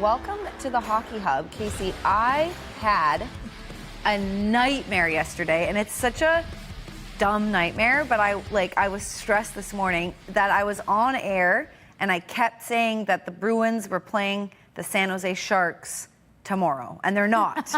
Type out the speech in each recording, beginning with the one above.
Welcome to the Hockey Hub. Kasey, I had a nightmare yesterday, and it's such a dumb nightmare, but I was stressed this morning that I was on air and I kept saying that the Bruins were playing the San Jose Sharks tomorrow, and they're not.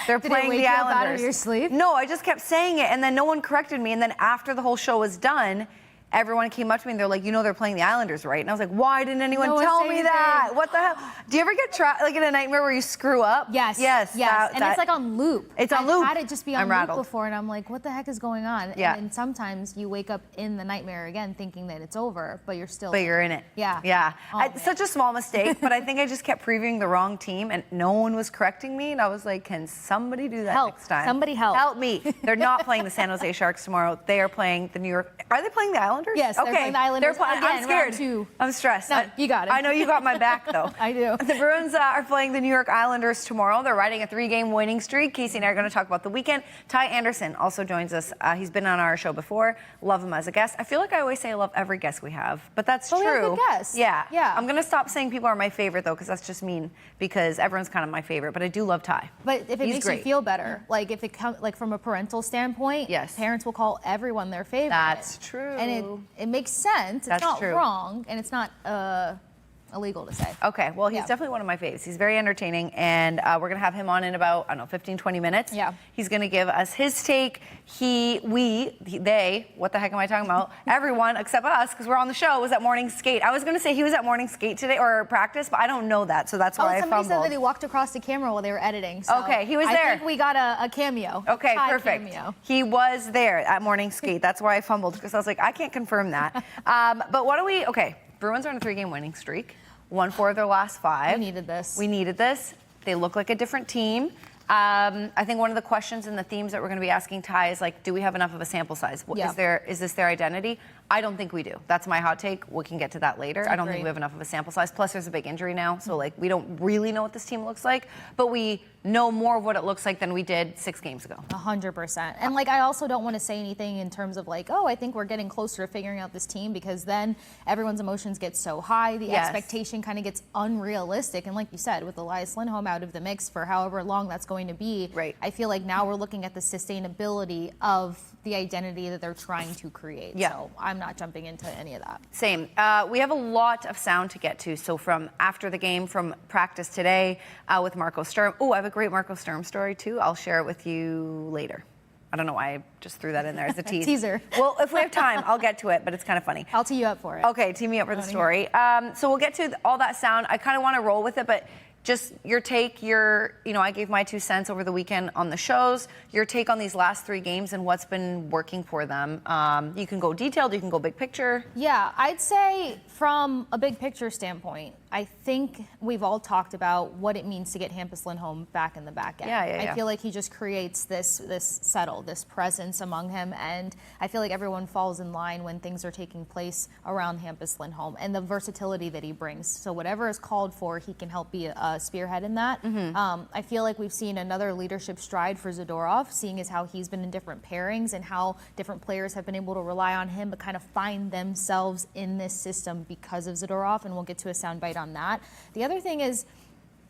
They're playing the Islanders. Did it wake you up out of your sleep? No, I just kept saying it, and then no one corrected me, and then after the whole show was done, everyone came up to me and they're like, you know they're playing the Islanders, right? And I was like, why didn't anyone tell me that? What the hell? Do you ever get trapped like in a nightmare where you screw up? Yes. And it's like on loop. It's on loop. I've had it just be on loop before, and I'm like, what the heck is going on? Yeah. And sometimes you wake up in the nightmare again thinking that it's over, but you're still. But you're in it. Yeah. Yeah. Oh, It's such a small mistake, but I think I just kept previewing the wrong team and no one was correcting me. And I was like, can somebody do that next time? Somebody help. Help me. They're not playing the San Jose Sharks tomorrow. They are playing the New York. Are they playing the Islanders? Yes. They're playing the Islanders. I'm scared. I'm stressed. No, you got it. I know you got my back, though. I do. The Bruins are playing the New York Islanders tomorrow. They're riding a 3-game winning streak. Kasey and I are going to talk about the weekend. Ty Anderson also joins us. He's been on our show before. Love him as a guest. I feel like I always say I love every guest we have, but that's true. We have good guests. Yeah. Yeah. I'm going to stop saying people are my favorite, though, because that's just mean, because everyone's kind of my favorite, but I do love Ty. But if it makes you feel better, like if it comes like from a parental standpoint, yes, parents will call everyone their favorite. That's true. And it makes sense. It's not wrong, and it's not illegal to say. Okay, well, he's definitely one of my faves. He's very entertaining, and we're going to have him on in about, 15, 20 minutes. Yeah. He's going to give us his take. They, what the heck am I talking about? Everyone except us, because we're on the show, was at morning skate. I was going to say he was at morning skate today, or practice, but I don't know that, so that's why I fumbled. Somebody said that he walked across the camera while they were editing. So okay, he was there. I think we got a cameo. Okay, perfect. Cameo. He was there at morning skate. That's why I fumbled, because I was like, I can't confirm that. But what do we, Bruins are on a 3-game winning streak. Won 4 of their last 5. We needed this. We needed this. They look like a different team. I think one of the questions and the themes that we're going to be asking Ty is like, do we have enough of a sample size? Is this their identity? I don't think we do. That's my hot take. We can get to that later. I don't think we have enough of a sample size. Plus, there's a big injury now, so we don't really know what this team looks like, but we know more of what it looks like than we did 6 games ago. 100%. And I also don't want to say anything in terms of I think we're getting closer to figuring out this team, because then everyone's emotions get so high, the expectation kind of gets unrealistic. And like you said, with Elias Lindholm out of the mix for however long that's going to be, I feel like now we're looking at the sustainability of the identity that they're trying to create. Yeah. So I'm not jumping into any of that. Same. We have a lot of sound to get to. So from after the game, from practice today with Marco Sturm. Oh, I have a great Marco Sturm story too. I'll share it with you later. I don't know why I just threw that in there as a tease. Teaser. Well, if we have time, I'll get to it, but it's kind of funny. I'll tee you up for it. Okay, tee me up for the story. So we'll get to all that sound. I kind of want to roll with it, but just your take, I gave my 2 cents over the weekend on the shows, your take on these last 3 games and what's been working for them. You can go detailed, you can go big picture. Yeah, I'd say from a big picture standpoint, I think we've all talked about what it means to get Hampus Lindholm back in the back end. Yeah. I feel like he just creates this settle, this presence among him, and I feel like everyone falls in line when things are taking place around Hampus Lindholm and the versatility that he brings. So whatever is called for, he can help be a spearhead in that. I feel like we've seen another leadership stride for Zadorov, seeing as how he's been in different pairings and how different players have been able to rely on him but kind of find themselves in this system because of Zadorov, and we'll get to a soundbite on that. The other thing is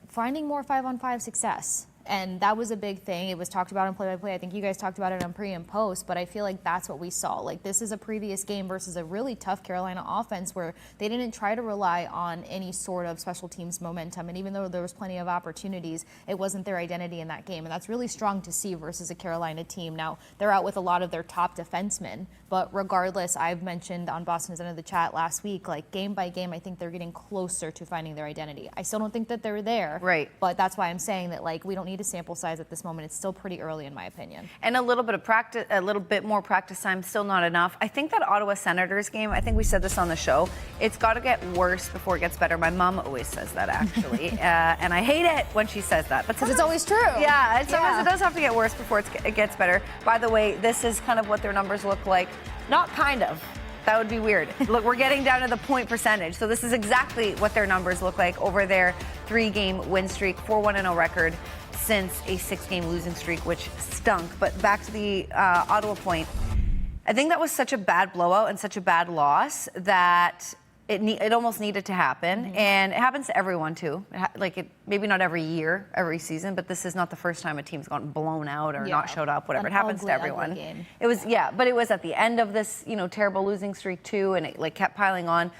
finding more 5-on-5 success. And that was a big thing. It was talked about in play-by-play. I think you guys talked about it on pre and post, but I feel like that's what we saw. This is a previous game versus a really tough Carolina offense where they didn't try to rely on any sort of special teams momentum. And even though there was plenty of opportunities, it wasn't their identity in that game. And that's really strong to see versus a Carolina team. Now, they're out with a lot of their top defensemen, but regardless, I've mentioned on Boston's End of the Chat last week, game by game, I think they're getting closer to finding their identity. I still don't think that they're there. Right. But that's why I'm saying that, we don't need a sample size at this moment. It's still pretty early in my opinion. And a little bit of practice, a little bit more practice time, still not enough. I think that Ottawa Senators game, I think we said this on the show, it's got to get worse before it gets better. My mom always says that, actually. And I hate it when she says that. But because it's always true. Yeah, sometimes it does have to get worse before it gets better. By the way, this is kind of what their numbers look like. Not kind of. That would be weird. Look, we're getting down to the point percentage. So this is exactly what their numbers look like over their 3-game win streak, 4-1-0 record since a 6-game losing streak, which stunk. But back to the Ottawa point, I think that was such a bad blowout and such a bad loss that it almost needed to happen, Mm-hmm. and it happens to everyone too. Maybe not every year, every season, but this is not the first time a team's gotten blown out or not showed up. Whatever, it happens to everyone. Game. It was but it was at the end of this terrible losing streak too, and it like kept piling on.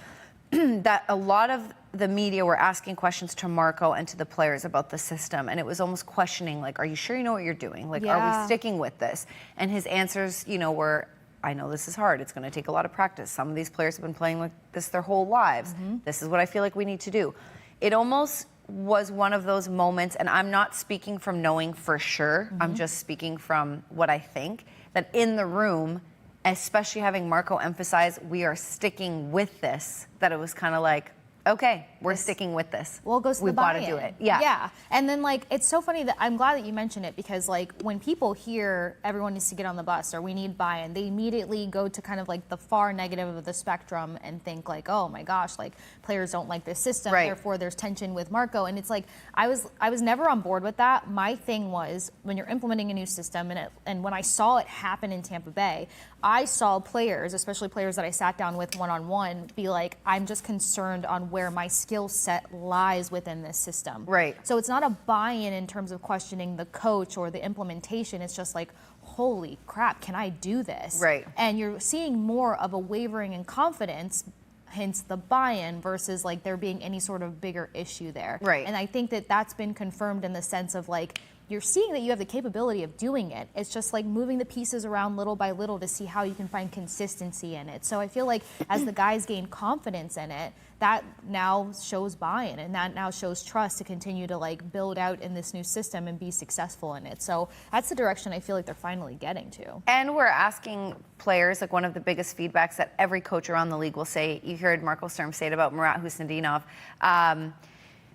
That a lot of the media were asking questions to Marco and to the players about the system, and it was almost questioning like, are you sure you know what you're doing? Like, are we sticking with this? And his answers, were, I know this is hard. It's going to take a lot of practice. Some of these players have been playing like this their whole lives. Mm-hmm. This is what I feel like we need to do. It almost was one of those moments, and I'm not speaking from knowing for sure. Mm-hmm. I'm just speaking from what I think, that in the room, especially having Marco emphasize, we are sticking with this, that it was kind of like, okay, we're sticking with this. Well, it goes to We've the got to buy-in. do it. Yeah. Yeah. And then, like, it's so funny that I'm glad that you mentioned it, because, like, when people hear everyone needs to get on the bus or we need buy-in, they immediately go to kind of like the far negative of the spectrum and think like, oh my gosh, like players don't like this system, Right. therefore there's tension with Marco. And it's like, I was never on board with that. My thing was, when you're implementing a new system, and when I saw it happen in Tampa Bay, I saw players, especially players that I sat down with one-on-one, be like, I'm just concerned on where my skill set lies within this system. Right. So it's not a buy-in in terms of questioning the coach or the implementation. It's just like, holy crap, can I do this? Right. And you're seeing more of a wavering in confidence, hence the buy-in, versus like there being any sort of bigger issue there. Right. And I think that that's been confirmed in the sense of like, you're seeing that you have the capability of doing it. It's just like moving the pieces around little by little to see how you can find consistency in it. So I feel like as the guys gain confidence in it, that now shows buy-in, and that now shows trust to continue to like build out in this new system and be successful in it. So that's the direction I feel like they're finally getting to. And we're asking players, like one of the biggest feedbacks that every coach around the league will say, you heard Marco Sturm say it about Murat Husnudinov,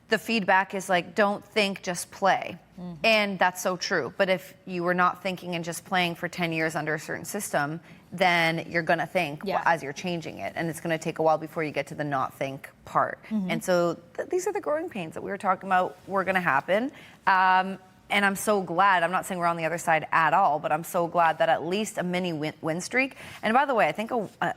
the feedback is like, don't think, just play. Mm-hmm. And that's so true. But if you were not thinking and just playing for 10 years under a certain system, then you're going to think as you're changing it. And it's going to take a while before you get to the not think part. Mm-hmm. And so these are the growing pains that we were talking about were going to happen. And I'm so glad, I'm not saying we're on the other side at all, but I'm so glad that at least a mini win streak. And by the way, I think a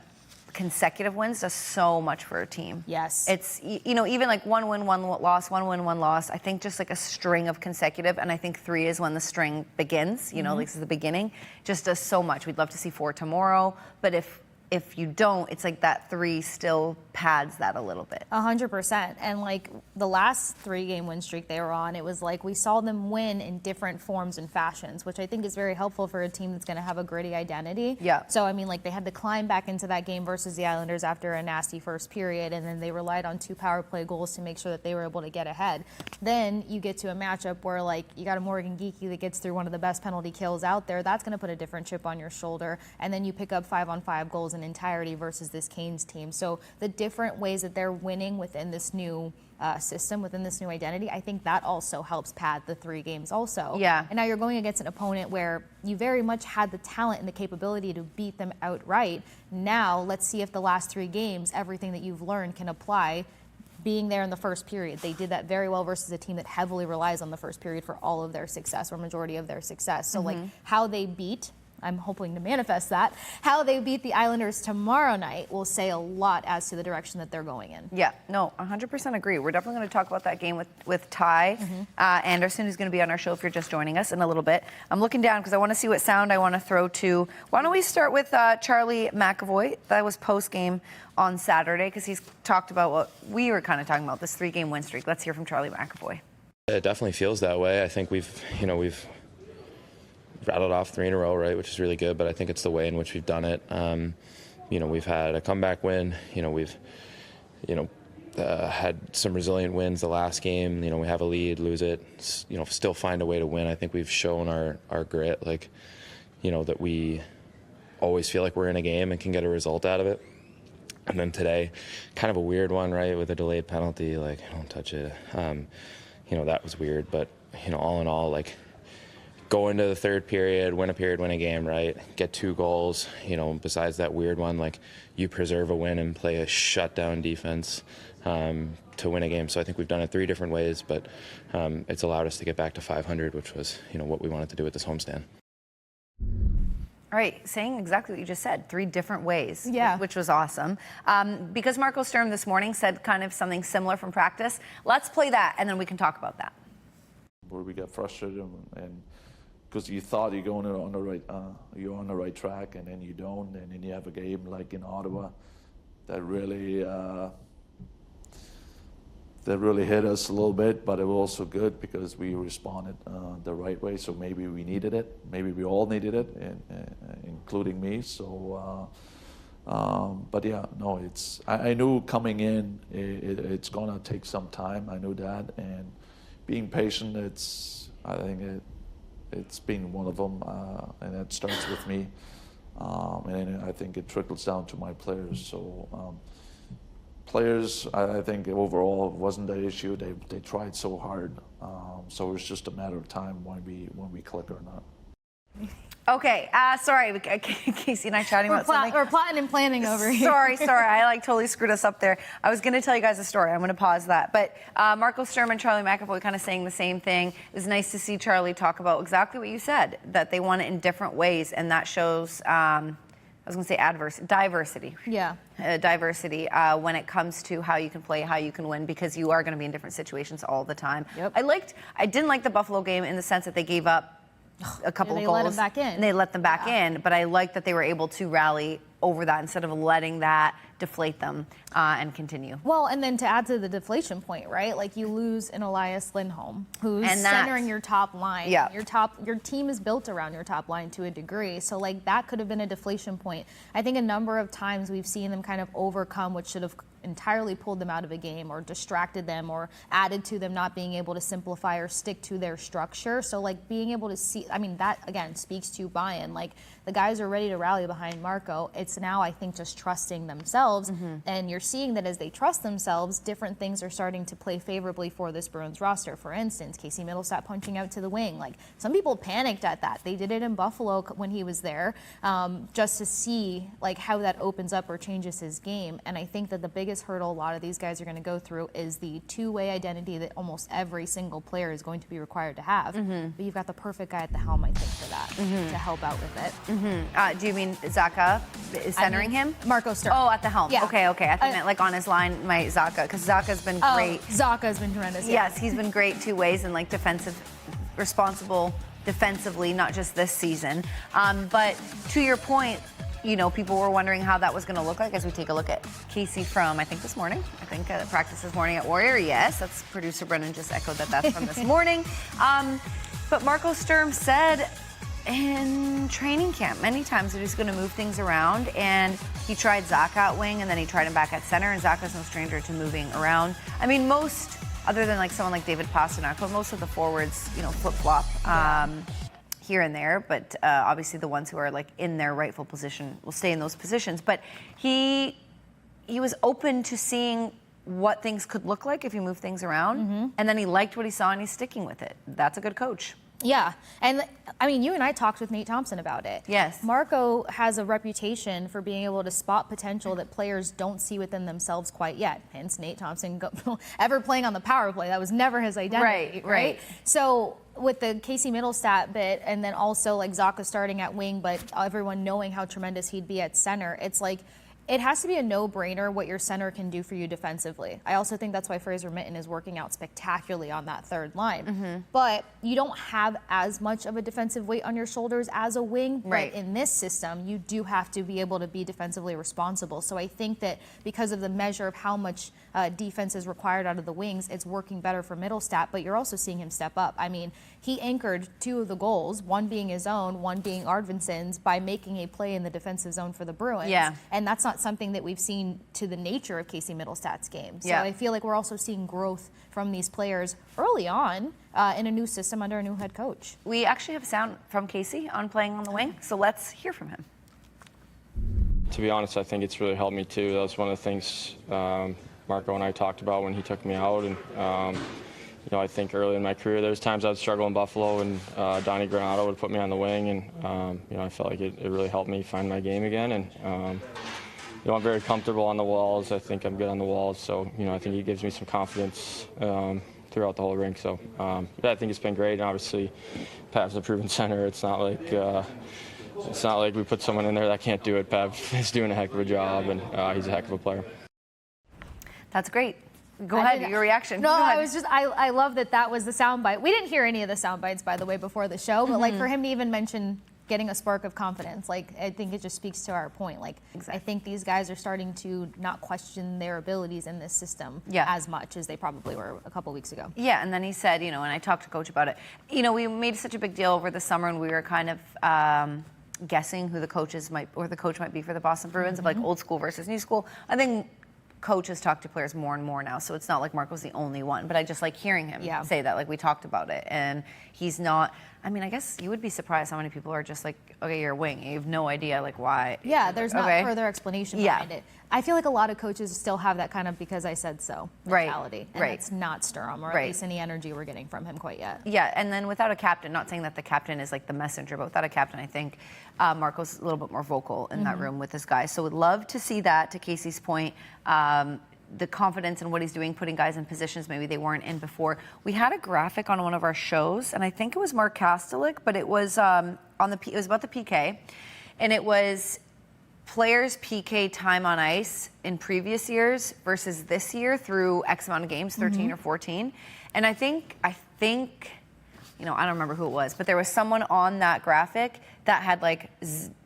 consecutive wins does so much for a team. Yes. It's, even like one win, one loss, one win, one loss. I think just like a string of consecutive, and I think 3 is when the string begins, like this is the beginning, just does so much. We'd love to see 4 tomorrow, but if you don't, it's like that 3 still pads that a little bit. 100%. And like the last 3-game win streak they were on, it was like we saw them win in different forms and fashions, which I think is very helpful for a team that's going to have a gritty identity. Yeah. So, I mean, like they had to climb back into that game versus the Islanders after a nasty first period, and then they relied on 2 power play goals to make sure that they were able to get ahead. Then you get to a matchup where like you got a Morgan Geekie that gets through one of the best penalty kills out there. That's going to put a different chip on your shoulder. And then you pick up 5-on-5 goals in entirety versus this Canes team. So the different ways that they're winning within this new system, within this new identity, I think that also helps pad the 3 games also. Yeah. And now you're going against an opponent where you very much had the talent and the capability to beat them outright. Now let's see if the last 3 games, everything that you've learned can apply. Being there in the first period, they did that very well versus a team that heavily relies on the first period for all of their success or majority of their success. So like how they beat, I'm hoping to manifest that, how they beat the Islanders tomorrow night will say a lot as to the direction that they're going in. Yeah, no, 100% agree. We're definitely going to talk about that game with Ty Anderson, who's going to be on our show if you're just joining us in a little bit. I'm looking down because I want to see what sound I want to throw to. Why don't we start with Charlie McAvoy? That was post-game on Saturday because he's talked about what we were kind of talking about, this 3-game win streak. Let's hear from Charlie McAvoy. It definitely feels that way. I think we've rattled off 3 in a row, right, which is really good, but I think it's the way in which we've done it. We've had a comeback win. We've had some resilient wins the last game. We have a lead, lose it, still find a way to win. I think we've shown our grit, that we always feel like we're in a game and can get a result out of it. And then today, kind of a weird one, right, with a delayed penalty, don't touch it. That was weird, but, all in all, go into the third period, win a game, right? Get 2 goals, besides that weird one, you preserve a win and play a shutdown defense to win a game. So I think we've done it 3 different ways, but it's allowed us to get back to 500, which was, what we wanted to do at this homestand. All right, saying exactly what you just said, 3 different ways, Yeah. which was awesome. Because Marco Sturm this morning said kind of something similar from practice, let's play that, and then we can talk about that. Where we get frustrated, and because you thought you're going on the right track, and then you don't, and then you have a game like in Ottawa that really hit us a little bit, but it was also good because we responded the right way. So maybe we needed it, maybe we all needed it, including me. So, but yeah, no, I knew coming in it's gonna take some time. I knew that, and being patient, I think it's been one of them, and it starts with me, and I think it trickles down to my players. So. Players, I think overall wasn't the issue. They tried so hard, so it's just a matter of time when we click or not. Okay, sorry, Casey and I chatting about something. We're plotting and planning over here. Sorry, I totally screwed us up there. I was going to tell you guys a story. I'm going to pause that. But Marco Sturm and Charlie McAvoy kind of saying the same thing. It was nice to see Charlie talk about exactly what you said, that they won it in different ways, and that shows. I was going to say diversity. Yeah. Diversity when it comes to how you can play, how you can win, because you are going to be in different situations all the time. Yep. I didn't like the Buffalo game in the sense that they gave up a couple of goals. They let them back in. And they let them back in, but I like that they were able to rally over that instead of letting that deflate them and continue. Well, and then to add to the deflation point, right? Like you lose an Elias Lindholm, who's centering your top line. Yeah. Your team is built around your top line to a degree. So like that could have been a deflation point. I think a number of times we've seen them kind of overcome what should have entirely pulled them out of a game or distracted them or added to them not being able to simplify or stick to their structure. So like being able to see, I mean, that again speaks to buy-in. Like the guys are ready to rally behind Marco. It's now, I think, just trusting themselves. And you're seeing that as they trust themselves, different things are starting to play favorably for this Bruins roster. For instance, Casey Middlestat punching out to the wing. Like some people panicked at that. They did it in Buffalo when he was there, just to see like how that opens up or changes his game. And I think that the biggest hurdle a lot of these guys are going to go through is the two-way identity that almost every single player is going to be required to have. But you've got the perfect guy at the helm, I think, for that to help out with it. Do you mean Zacha is centering him? Marco Sturm. Oh, at the helm. Yeah. Okay. I think meant like on his line, my Zacha, because Zacha's been great. Zacha's been tremendous. Yeah. Yes, he's been great 2 ways and like responsible defensively, not just this season. But to your point, you know, people were wondering how that was going to look like as we take a look at Casey from, I think, this morning. I think practice this morning at Warrior. Yes, that's producer Brennan just echoed that's from this morning. But Marco Sturm said in training camp many times that he's going to move things around, and he tried Zacha at wing, and then he tried him back at center, and Zacha's no stranger to moving around. I mean, most, other than like someone like David Pastrnak, but most of the forwards, you know, flip-flop here and there, but obviously the ones who are like in their rightful position will stay in those positions. But he was open to seeing what things could look like if you move things around, and then he liked what he saw and he's sticking with it. That's a good coach. Yeah, and I mean, you and I talked with Nate Thompson about it. Yes. Marco has a reputation for being able to spot potential that players don't see within themselves quite yet. Hence, Nate Thompson ever playing on the power play. That was never his identity, right? So with the Casey Middlestat bit, and then also like Zacha starting at wing, but everyone knowing how tremendous he'd be at center, it's like, it has to be a no-brainer what your center can do for you defensively. I also think that's why Fraser Minten is working out spectacularly on that third line. But you don't have as much of a defensive weight on your shoulders as a wing. Right. But in this system, you do have to be able to be defensively responsible. So I think that because of the measure of how much defense is required out of the wings, it's working better for Middlestat, but you're also seeing him step up. I mean, he anchored 2 of the goals, one being his own, one being Arvidsson's, by making a play in the defensive zone for the Bruins. Yeah. And that's not something that we've seen to the nature of Casey Middlestat's game. So Yeah. I feel like we're also seeing growth from these players early on in a new system under a new head coach. We actually have sound from Casey on playing on the wing, so let's hear from him. To be honest, I think it's really helped me too. That was one of the things Marco and I talked about when he took me out. And you know, I think early in my career, there was times I'd struggle in Buffalo, and Donnie Granato would put me on the wing, and you know, I felt like it really helped me find my game again. And you know, I'm very comfortable on the walls. I think I'm good on the walls, so you know, I think he gives me some confidence throughout the whole rink. So yeah, I think it's been great. And obviously, Pat's a proven center. It's not like it's not like we put someone in there that can't do it. Pav is doing a heck of a job, and he's a heck of a player. That's great. Go ahead, your reaction. No, I love that was the soundbite. We didn't hear any of the sound bites, by the way, before the show, but like for him to even mention getting a spark of confidence, like I think it just speaks to our point. Like I think these guys are starting to not question their abilities in this system as much as they probably were a couple weeks ago. Yeah, and then he said, and I talked to Coach about it. We made such a big deal over the summer, and we were kind of guessing who the coach might be for the Boston Bruins, of like old school versus new school. I think coaches talk to players more and more now, so it's not like Marco's the only one, but I just like hearing him say that. Like, we talked about it, and he's not, I guess you would be surprised how many people are just like, okay, you're a wing, you have no idea like why. Yeah, there's not further explanation behind it. I feel like a lot of coaches still have that kind of because I said so mentality, and it's not Sturm, or at least any energy we're getting from him quite yet. Yeah, and then without a captain, not saying that the captain is like the messenger, but without a captain, I think Marco's a little bit more vocal in that room with his guys. So would love to see that, to Casey's point, the confidence in what he's doing, putting guys in positions maybe they weren't in before. We had a graphic on one of our shows, and I think it was Mark Kastelik, but it was it was about the PK, and it was players' PK time on ice in previous years versus this year through X amount of games, 13 or 14. And I think, I don't remember who it was, but there was someone on that graphic that had like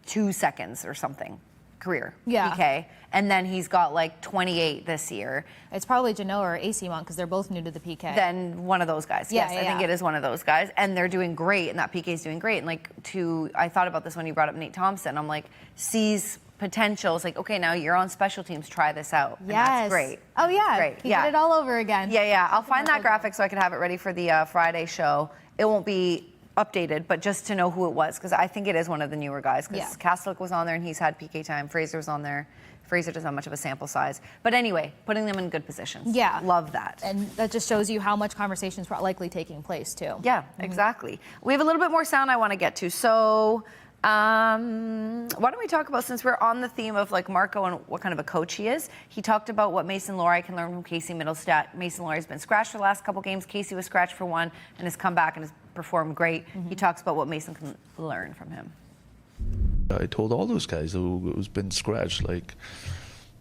2 seconds or something career PK. And then he's got like 28 this year. It's probably Janot or Asimont because they're both new to the PK. Then one of those guys. Yes, I think it is one of those guys. And they're doing great, and that PK is doing great. And I thought about this when you brought up Nate Thompson. I'm like, sees potential. It's like, okay, now you're on special teams, try this out. And that's great. Oh yeah, great. He did it all over again. Yeah. I'll find that graphic so I can have it ready for the Friday show. It won't be updated, but just to know who it was, because I think it is one of the newer guys, because Kastelik was on there and he's had PK time. Fraser was on there. Fraser doesn't have much of a sample size. But anyway, putting them in good positions. Yeah. Love that. And that just shows you how much conversation is likely taking place too. Yeah, exactly. We have a little bit more sound I want to get to. So why don't we talk about, since we're on the theme of like Marco and what kind of a coach he is, he talked about what Mason Lohrei can learn from Casey Mittelstadt. Mason Lohrei has been scratched for the last couple games. Casey was scratched for one and has come back and has performed great. He talks about what Mason can learn from him. I told all those guys who's been scratched, like,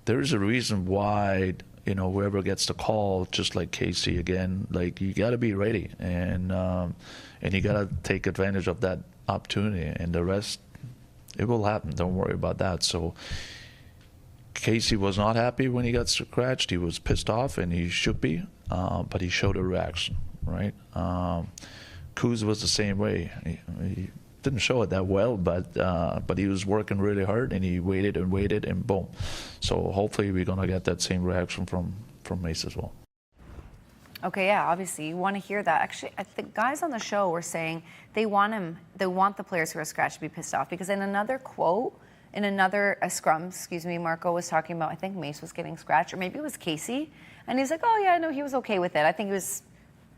there's a reason why, whoever gets the call, just like Casey again, like, you got to be ready, and you got to take advantage of that opportunity, and the rest, it will happen. Don't worry about that. So Casey was not happy when he got scratched. He was pissed off, and he should be, but he showed a reaction, right? Kuz was the same way. He didn't show it that well, but he was working really hard, and he waited, and boom. So hopefully we're gonna get that same reaction from Mace as well. Okay, yeah, obviously you want to hear that. Actually, the guys on the show were saying they want the players who are scratched to be pissed off, because in another quote, a scrum, Marco was talking about, I think Mace was getting scratched, or maybe it was Casey, and he's like, oh yeah, no, he was okay with it. I think it was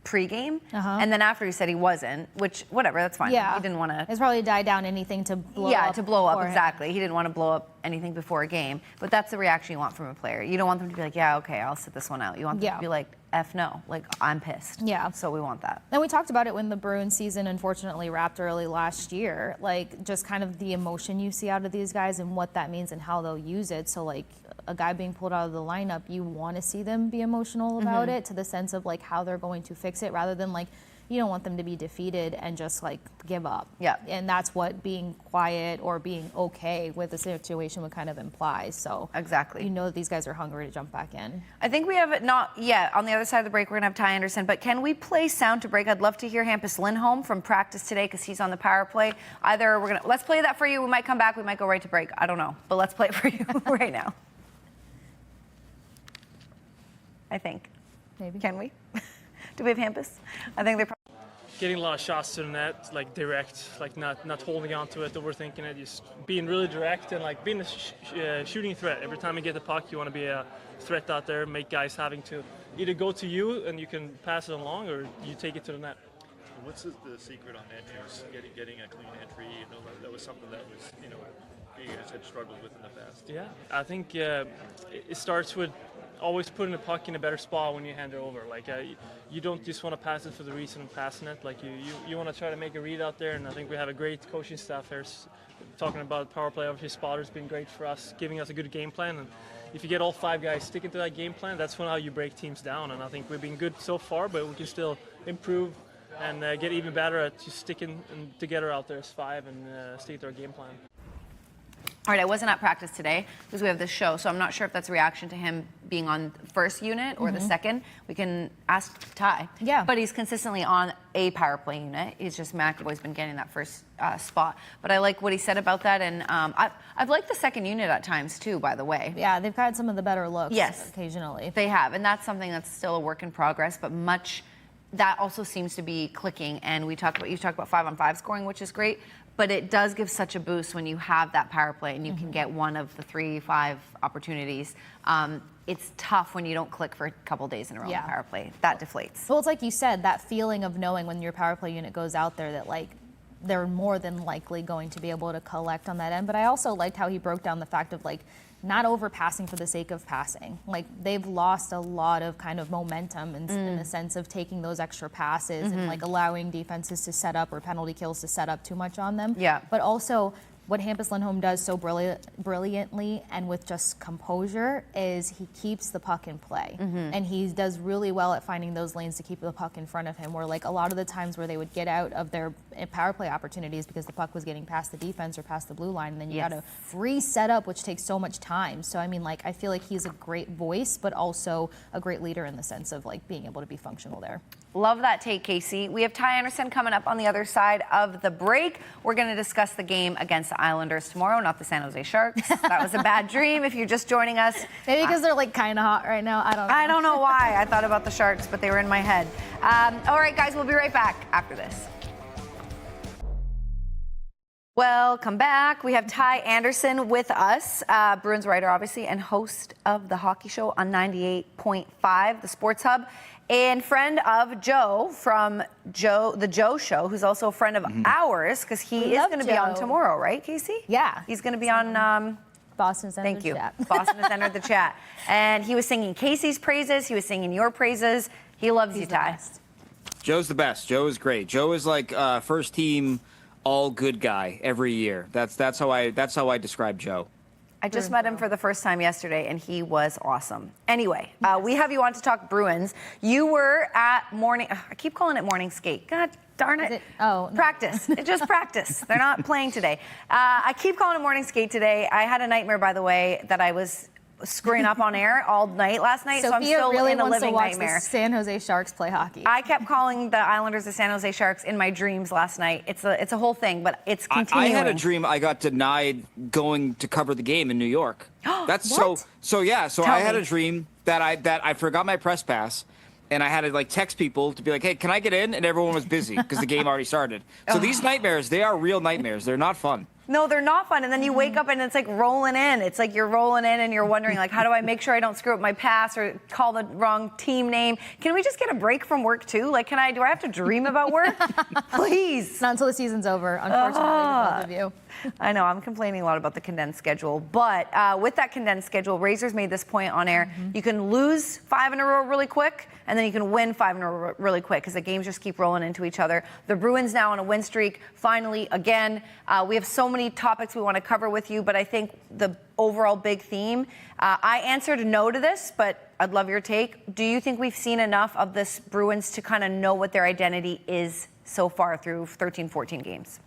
pre-game, and then after he said he wasn't, which, whatever, that's fine. Yeah. He didn't want to. It's probably died down anything to blow up. Yeah, to blow up, him. exactly. He didn't want to blow up anything before a game, but that's the reaction you want from a player. You don't want them to be like, yeah, okay, I'll sit this one out. You want them to be like, F no, like, I'm pissed. Yeah. So we want that. And we talked about it when the Bruins season unfortunately wrapped early last year, like, just kind of the emotion you see out of these guys and what that means and how they'll use it. So, like, a guy being pulled out of the lineup, you want to see them be emotional about it, to the sense of like how they're going to fix it, rather than like, you don't want them to be defeated and just like give up. Yeah. And that's what being quiet or being okay with the situation would kind of imply. So exactly, you know that these guys are hungry to jump back in. I think we have it not yet. On the other side of the break, we're gonna have Ty Anderson, but can we play sound to break? I'd love to hear Hampus Lindholm from practice today, because he's on the power play. Either let's play that for you. We might come back. We might go right to break. I don't know, but let's play it for you right now. I think. Maybe. Can we? Do we have Hampus? I think they're getting a lot of shots to the net, like direct, like not holding on to it, overthinking it, just being really direct and like being a shooting threat. Every time you get the puck, you want to be a threat out there, make guys having to either go to you and you can pass it along, or you take it to the net. What's the secret on entries? Getting a clean entry, that was something that was, you guys had struggled with in the past. Yeah, I think it starts with always putting the puck in a better spot when you hand it over. Like you don't just want to pass it for the reason of passing it. Like you want to try to make a read out there, and I think we have a great coaching staff here talking about power play, obviously Spotter's been great for us, giving us a good game plan. And if you get all 5 guys sticking to that game plan, that's when how you break teams down. And I think we've been good so far, but we can still improve and get even better at just sticking together out there as 5 and stick to our game plan. All right, I wasn't at practice today because we have this show, so I'm not sure if that's a reaction to him being on first unit or the second. We can ask Ty. Yeah. But he's consistently on a power play unit. He's just McAvoy's been getting that first spot. But I like what he said about that, and I've liked the second unit at times too, by the way. Yeah, they've had some of the better looks. Yes. Occasionally. They have, and that's something that's still a work in progress, but that also seems to be clicking. And you talk about 5-on-5 scoring, which is great. But it does give such a boost when you have that power play and you can get one of the 3-5 opportunities. It's tough when you don't click for a couple days in a row on the power play. That deflates. Well, it's like you said, that feeling of knowing when your power play unit goes out there that like they're more than likely going to be able to collect on that end. But I also liked how he broke down the fact of like not overpassing for the sake of passing. Like they've lost a lot of kind of momentum in the sense of taking those extra passes and like allowing defenses to set up or penalty kills to set up too much on them. Yeah. But also what Hampus Lindholm does so brilliantly and with just composure is he keeps the puck in play. And he does really well at finding those lanes to keep the puck in front of him, where like a lot of the times where they would get out of their power play opportunities because the puck was getting past the defense or past the blue line, and then you got to reset up, which takes so much time. So I mean, like I feel like he's a great voice, but also a great leader in the sense of like being able to be functional there. Love that take, Casey. We have Ty Anderson coming up on the other side of the break. We're going to discuss the game against the Islanders tomorrow, not the San Jose Sharks. That was a bad dream if you're just joining us. Maybe because they're like kind of hot right now. I don't know why I thought about the Sharks, but they were in my head. All right, guys, we'll be right back after this. Welcome back. We have Ty Anderson with us, Bruins writer, obviously, and host of the Hockey Show on 98.5, the Sports Hub, and friend of Joe from the Joe Show, who's also a friend of ours, because he is going to be on tomorrow, right, Casey? Yeah. He's going to be on... Boston's entered Thank you. the chat. Boston has entered the chat. And he was singing Casey's praises. He was singing your praises. He loves you, Ty. Joe's the best. Joe is great. Joe is like first team all good guy every year. That's how I describe Joe. I just met him for the first time yesterday, and he was awesome. Anyway, we have you on to talk Bruins. You were at morning. I keep calling it morning skate. God darn it. Practice. It's just practice. They're not playing today. I keep calling it morning skate today. I had a nightmare, by the way, that I was screwing up on air all night last night, so I'm still really in a wants living to watch nightmare. The San Jose Sharks play hockey. I kept calling the Islanders the San Jose Sharks in my dreams last night. It's a whole thing, but it's continuing. I had a dream I got denied going to cover the game in New York. That's so yeah. So I had a dream that I forgot my press pass. And I had to like text people to be like, hey, can I get in? And everyone was busy because the game already started. So these nightmares, they are real nightmares. They're not fun. No, they're not fun. And then you wake up and it's like rolling in. It's like you're rolling in and you're wondering, like, how do I make sure I don't screw up my pass or call the wrong team name? Can we just get a break from work too? Like, do I have to dream about work? Please. Not until the season's over, unfortunately, for both of you. I know, I'm complaining a lot about the condensed schedule, but with that condensed schedule, Razor's made this point on air. You can lose 5 in a row really quick, and then you can win 5 in a row really quick because the games just keep rolling into each other. The Bruins now on a win streak, finally, again. We have so many topics we want to cover with you, but I think the overall big theme, I answered no to this, but I'd love your take. Do you think we've seen enough of this Bruins to kind of know what their identity is so far through 13, 14 games?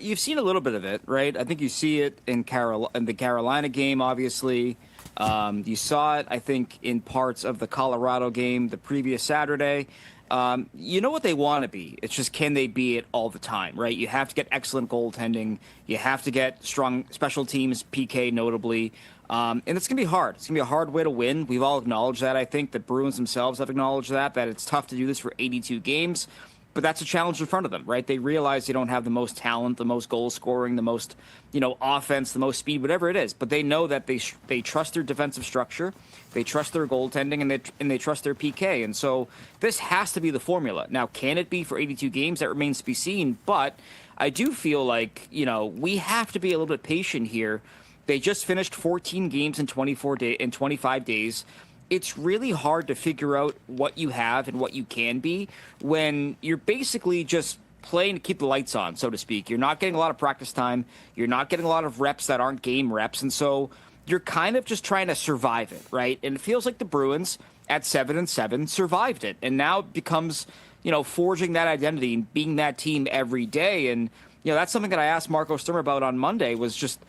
You've seen a little bit of it, right? I think you see it in the Carolina game, obviously. You saw it, I think, in parts of the Colorado game the previous Saturday. You know what they want to be. It's just, can they be it all the time, right? You have to get excellent goaltending. You have to get strong special teams, PK notably. And it's going to be hard. It's going to be a hard way to win. We've all acknowledged that. I think the Bruins themselves have acknowledged that it's tough to do this for 82 games. But that's a challenge in front of them, right? They realize they don't have the most talent, the most goal scoring, the most, offense, the most speed, whatever it is. But they know that they trust their defensive structure, they trust their goaltending, and they trust their PK. And so this has to be the formula. Now, can it be for 82 games? That remains to be seen. But I do feel like, we have to be a little bit patient here. They just finished 14 games in 25 days. It's really hard to figure out what you have and what you can be when you're basically just playing to keep the lights on, so to speak. You're not getting a lot of practice time. You're not getting a lot of reps that aren't game reps. And so you're kind of just trying to survive it, right? And it feels like the Bruins at 7-7 survived it. And now it becomes, forging that identity and being that team every day. And, that's something that I asked Marco Sturm about on Monday was just,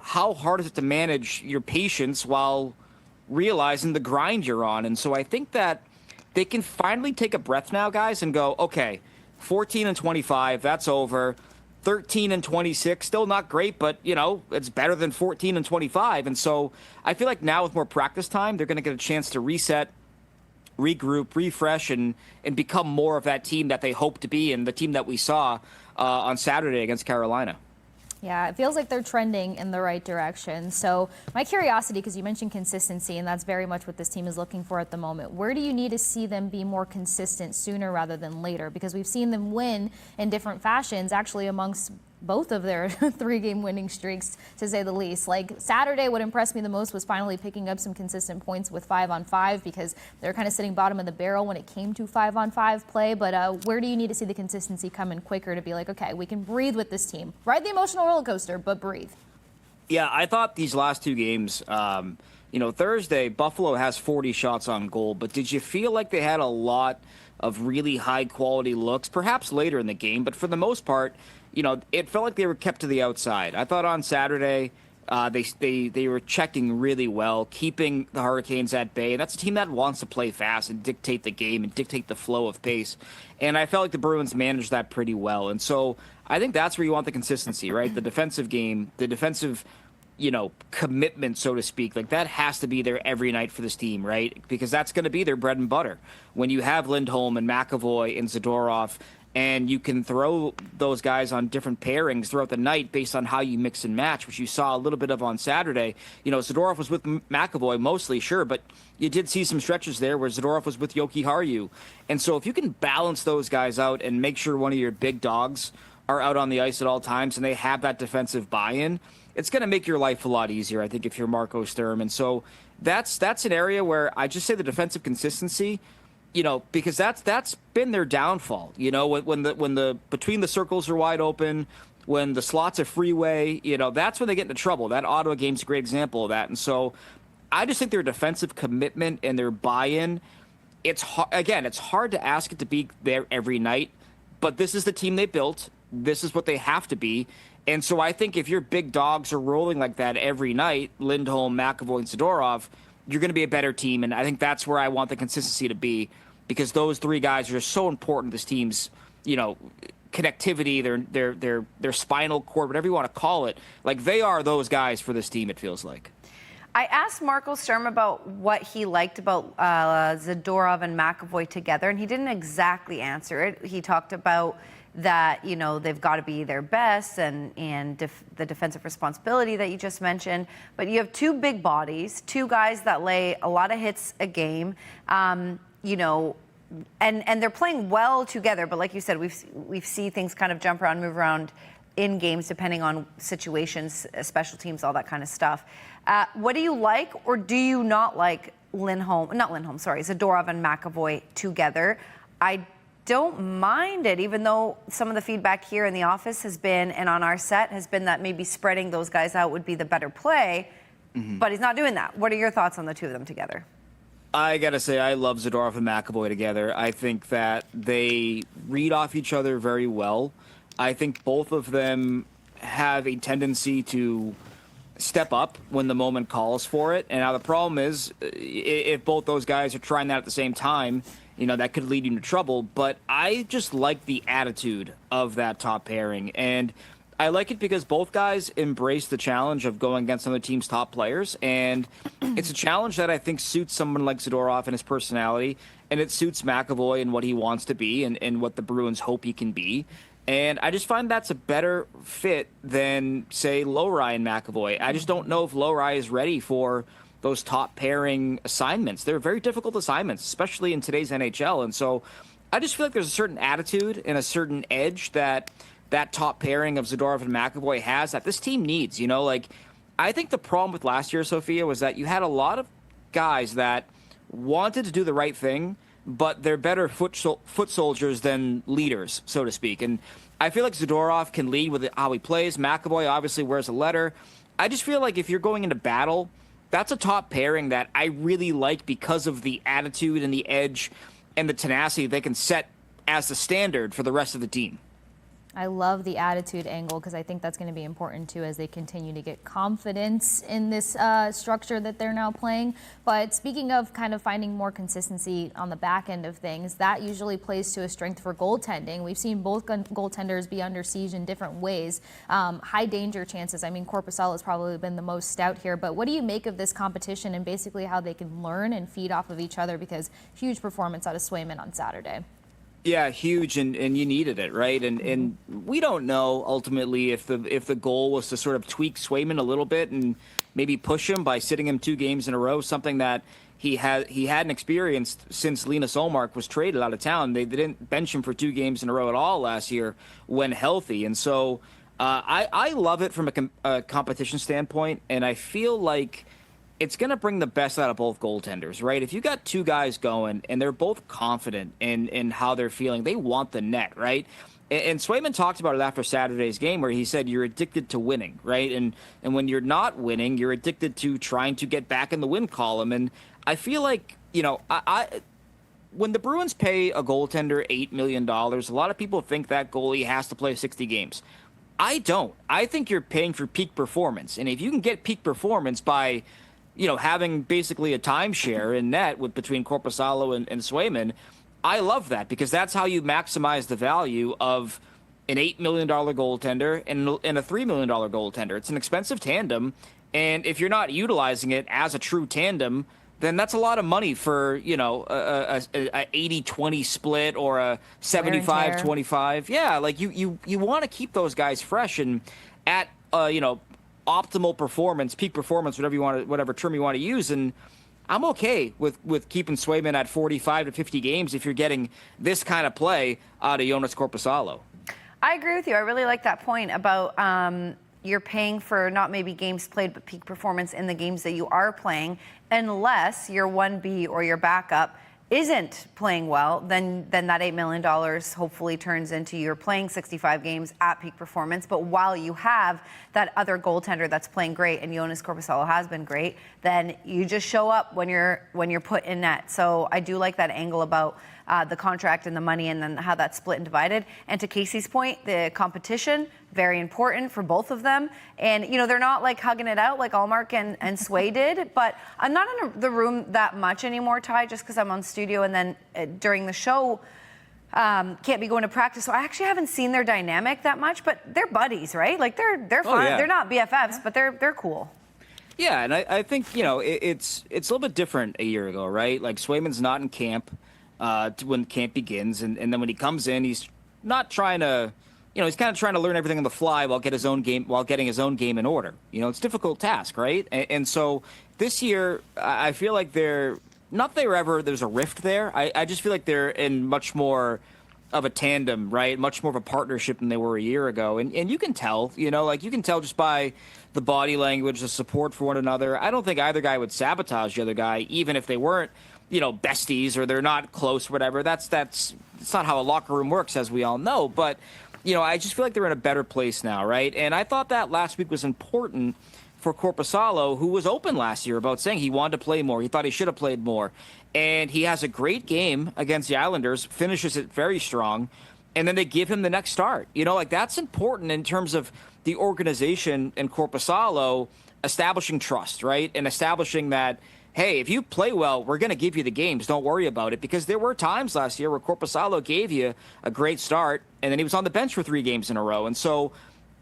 how hard is it to manage your patience while realizing the grind you're on? And so I think that they can finally take a breath now, guys, and go, okay, 14-25, that's over. 13-26, still not great, but, it's better than 14-25. And so I feel like now with more practice time, they're going to get a chance to reset, regroup, refresh, and become more of that team that they hope to be and the team that we saw on Saturday against Carolina. Yeah, it feels like they're trending in the right direction. So my curiosity, because you mentioned consistency, and that's very much what this team is looking for at the moment. Where do you need to see them be more consistent sooner rather than later? Because we've seen them win in different fashions, actually amongst both of their 3-game winning streaks, to say the least. Like Saturday, what impressed me the most was finally picking up some consistent points with 5-on-5, because they're kind of sitting bottom of the barrel when it came to 5-on-5 play. But where do you need to see the consistency come in quicker to be like, okay, we can breathe with this team, ride the emotional roller coaster, but breathe? Yeah, I thought these last two games, Thursday, Buffalo has 40 shots on goal, but did you feel like they had a lot of really high quality looks, perhaps later in the game, but for the most part, it felt like they were kept to the outside. I thought on Saturday they were checking really well, keeping the Hurricanes at bay. And that's a team that wants to play fast and dictate the game and dictate the flow of pace. And I felt like the Bruins managed that pretty well. And so I think that's where you want the consistency, right? The defensive game, the defensive commitment, so to speak, like that has to be there every night for this team, right? Because that's going to be their bread and butter. When you have Lindholm and McAvoy and Zadorov, and you can throw those guys on different pairings throughout the night based on how you mix and match, which you saw a little bit of on Saturday. Zadorov was with McAvoy mostly, sure, but you did see some stretches there where Zadorov was with Yoki Haru. And so if you can balance those guys out and make sure one of your big dogs are out on the ice at all times and they have that defensive buy-in, it's going to make your life a lot easier, I think, if you're Marco Sturm. And so that's an area where I just say the defensive consistency, because that's been their downfall. When the between the circles are wide open, when the slots are freeway, that's when they get into trouble. That Ottawa game's a great example of that. And so I just think their defensive commitment and their buy-in, it's hard to ask it to be there every night, but this is the team they built. This is what they have to be. And so I think if your big dogs are rolling like that every night, Lindholm, McAvoy, and Zadorov, you're going to be a better team. And I think that's where I want the consistency to be, because those three guys are just so important to this team's, connectivity, their spinal cord, whatever you want to call it. Like, they are those guys for this team, it feels like. I asked Marco Sturm about what he liked about Zadorov and McAvoy together, and he didn't exactly answer it. He talked about that, they've got to be their best and the defensive responsibility that you just mentioned. But you have two big bodies, two guys that lay a lot of hits a game, and they're playing well together. But like you said, we've seen things kind of jump around, move around in games depending on situations, special teams, all that kind of stuff. What do you like or do you not like Zadorov and McAvoy together? I don't mind it, even though some of the feedback here in the office has been, and on our set has been, that maybe spreading those guys out would be the better play, but he's not doing that. What are your thoughts on the two of them together? I got to say, I love Zadorov and McAvoy together. I think that they read off each other very well. I think both of them have a tendency to step up when the moment calls for it. And now the problem is, if both those guys are trying that at the same time, that could lead you into trouble. But I just like the attitude of that top pairing. And I like it because both guys embrace the challenge of going against some of the team's top players. And it's a challenge that I think suits someone like Zadorov and his personality. And it suits McAvoy and what he wants to be and what the Bruins hope he can be. And I just find that's a better fit than, say, Lowry and McAvoy. I just don't know if Lowry is ready for those top pairing assignments. They're very difficult assignments, especially in today's NHL. And so I just feel like there's a certain attitude and a certain edge that top pairing of Zadorov and McAvoy has that this team needs. I think the problem with last year, Sophia, was that you had a lot of guys that wanted to do the right thing, but they're better foot soldiers than leaders, so to speak. And I feel like Zadorov can lead with how he plays. McAvoy obviously wears a letter. I just feel like if you're going into battle, that's a top pairing that I really like because of the attitude and the edge and the tenacity they can set as the standard for the rest of the team. I love the attitude angle because I think that's going to be important too as they continue to get confidence in this structure that they're now playing. But speaking of kind of finding more consistency on the back end of things, that usually plays to a strength for goaltending. We've seen both goaltenders be under siege in different ways. High danger chances. I mean, Korpisalo has probably been the most stout here. But what do you make of this competition and basically how they can learn and feed off of each other? Because huge performance out of Swayman on Saturday. Yeah, huge, and you needed it, right? And we don't know ultimately if the goal was to sort of tweak Swayman a little bit and maybe push him by sitting him 2 games in a row, something that he hadn't experienced since Linus Ullmark was traded out of town. They didn't bench him for 2 games in a row at all last year when healthy, and so I love it from a competition standpoint, and I feel like it's going to bring the best out of both goaltenders, right? If you got 2 guys going and they're both confident in how they're feeling, they want the net, right? And Swayman talked about it after Saturday's game where he said you're addicted to winning, right? And when you're not winning, you're addicted to trying to get back in the win column. And I feel like, you know, when the Bruins pay a goaltender $8 million, a lot of people think that goalie has to play 60 games. I don't. I think you're paying for peak performance. And if you can get peak performance by having basically a timeshare in net between Korpisalo and Swayman, I love that because that's how you maximize the value of an $8 million goaltender and a $3 million goaltender. It's an expensive tandem, and if you're not utilizing it as a true tandem, then that's a lot of money for, a 80-20 split or a 75-25. Yeah, like you want to keep those guys fresh and at, optimal performance, peak performance, whatever term you want to use, and I'm okay with keeping Swayman at 45 to 50 games if you're getting this kind of play out of Joonas Korpisalo. I agree with you. I really like that point about you're paying for not maybe games played, but peak performance in the games that you are playing, unless your 1B or your backup isn't playing well, then that $8 million hopefully turns into you're playing 65 games at peak performance. But while you have that other goaltender that's playing great, and Joonas Korpisalo has been great, then you just show up when you're put in net. So I do like that angle about the contract and the money and then how that's split and divided. And to Casey's point, the competition, very important for both of them. And, they're not like hugging it out like Ullmark and Sway did, but I'm not in the room that much anymore, Ty, just because I'm on studio and then during the show, can't be going to practice. So I actually haven't seen their dynamic that much, but they're buddies, right? Like they're fun. Yeah. They're not BFFs, but they're cool. Yeah, and I think, it's a little bit different a year ago, right? Like Swayman's not in camp when camp begins, and then when he comes in, he's not trying to, he's kind of trying to learn everything on the fly while getting his own game in order. It's a difficult task, right? And so this year, I feel like there's a rift there. I just feel like they're in much more of a tandem, right? Much more of a partnership than they were a year ago. And you can tell, you can tell just by the body language, the support for one another. I don't think either guy would sabotage the other guy, even if they weren't, besties or they're not close, whatever. That's not how a locker room works, as we all know. But, I just feel like they're in a better place now, right? And I thought that last week was important for Korpisalo, who was open last year about saying he wanted to play more. He thought he should have played more. And he has a great game against the Islanders, finishes it very strong, and then they give him the next start. That's important in terms of the organization and Korpisalo establishing trust, right? And establishing that, hey, if you play well, we're going to give you the games. Don't worry about it. Because there were times last year where Korpisalo gave you a great start, and then he was on the bench for 3 games in a row. And so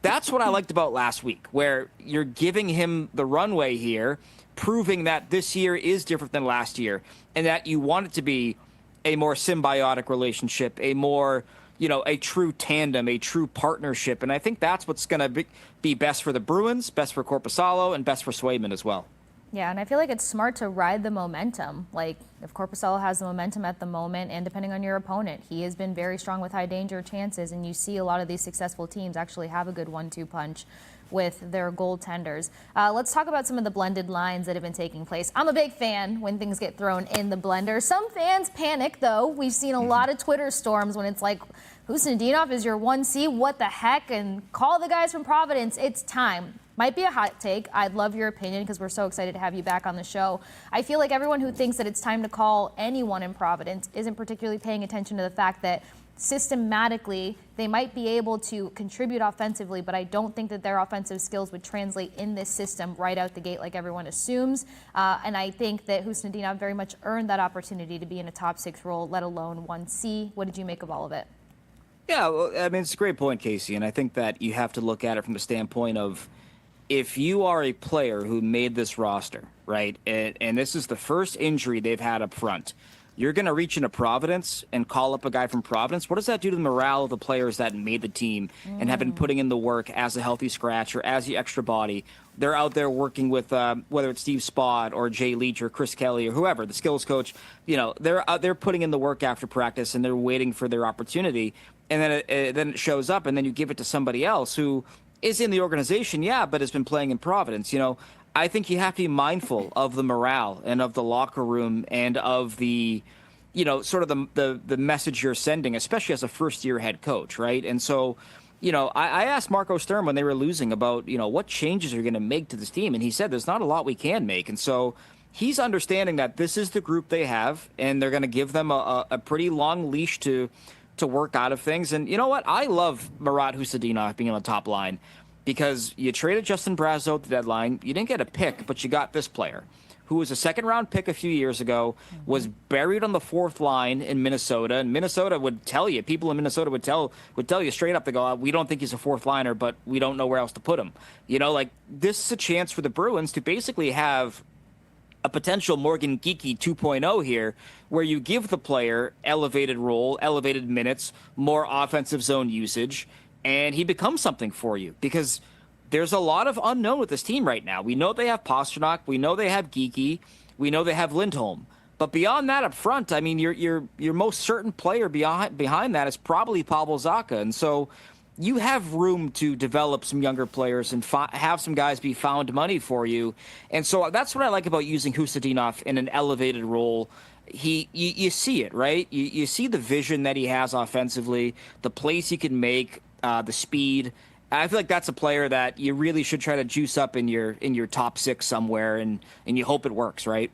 that's what I liked about last week, where you're giving him the runway here, proving that this year is different than last year, and that you want it to be a more symbiotic relationship, a more, a true tandem, a true partnership. And I think that's what's going to be best for the Bruins, best for Korpisalo, and best for Swayman as well. Yeah, and I feel like it's smart to ride the momentum. Like, if Korpisalo has the momentum at the moment, and depending on your opponent, he has been very strong with high danger chances, and you see a lot of these successful teams actually have a good 1-2 punch with their goaltenders. Let's talk about some of the blended lines that have been taking place. I'm a big fan when things get thrown in the blender. Some fans panic, though. We've seen a lot of Twitter storms when it's like, Husnudinov is your 1C, what the heck? And call the guys from Providence. It's time. Might be a hot take. I'd love your opinion because we're so excited to have you back on the show. I feel like everyone who thinks that it's time to call anyone in Providence isn't particularly paying attention to the fact that systematically they might be able to contribute offensively, but I don't think that their offensive skills would translate in this system right out the gate like everyone assumes. And I think that Husnudinov very much earned that opportunity to be in a top 6 role, let alone 1C. What did you make of all of it? Yeah, well, I mean, it's a great point, Casey, and I think that you have to look at it from the standpoint of if you are a player who made this roster, right, and this is the first injury they've had up front, you're going to reach into Providence and call up a guy from Providence. What does that do to the morale of the players that made the team and have been putting in the work as a healthy scratch or as the extra body? They're out there working with whether it's Steve Spott or Jay Leach or Chris Kelly or whoever, the skills coach. You know, they're out there putting in the work after practice and they're waiting for their opportunity. And then it shows up, and then you give it to somebody else who is in the organization, yeah, but has been playing in Providence. You know, I think you have to be mindful of the morale and of the locker room and of the, you know, sort of the message you're sending, especially as a first-year head coach, right? And so, you know, I asked Marco Sturm when they were losing about, you know, what changes are you going to make to this team, and he said there's not a lot we can make. And so he's understanding that this is the group they have, and they're going to give them a pretty long leash to work out of things. And you know what? I love Marat Husnudinov being on the top line because you traded Justin Brazeau at the deadline. You didn't get a pick, but you got this player who was a second-round pick a few years ago, was buried on the 4th line in Minnesota. And Minnesota would tell you, people in Minnesota would tell you straight up, they go, we don't think he's a 4th liner, but we don't know where else to put him. You know, like, this is a chance for the Bruins to basically have a potential Morgan Geekie 2.0 here, where you give the player elevated role, elevated minutes, more offensive zone usage, and he becomes something for you. Because there's a lot of unknown with this team right now. We know they have Pasternak, we know they have Geekie, we know they have Lindholm. But beyond that up front, I mean, your most certain player behind that is probably Pavel Zacha. And so you have room to develop some younger players and have some guys be found money for you. And so that's what I like about using Husnudinov in an elevated role. You see it, right? You see the vision that he has offensively, the plays he can make, the speed. I feel like that's a player that you really should try to juice up in your top 6 somewhere, and you hope it works, right?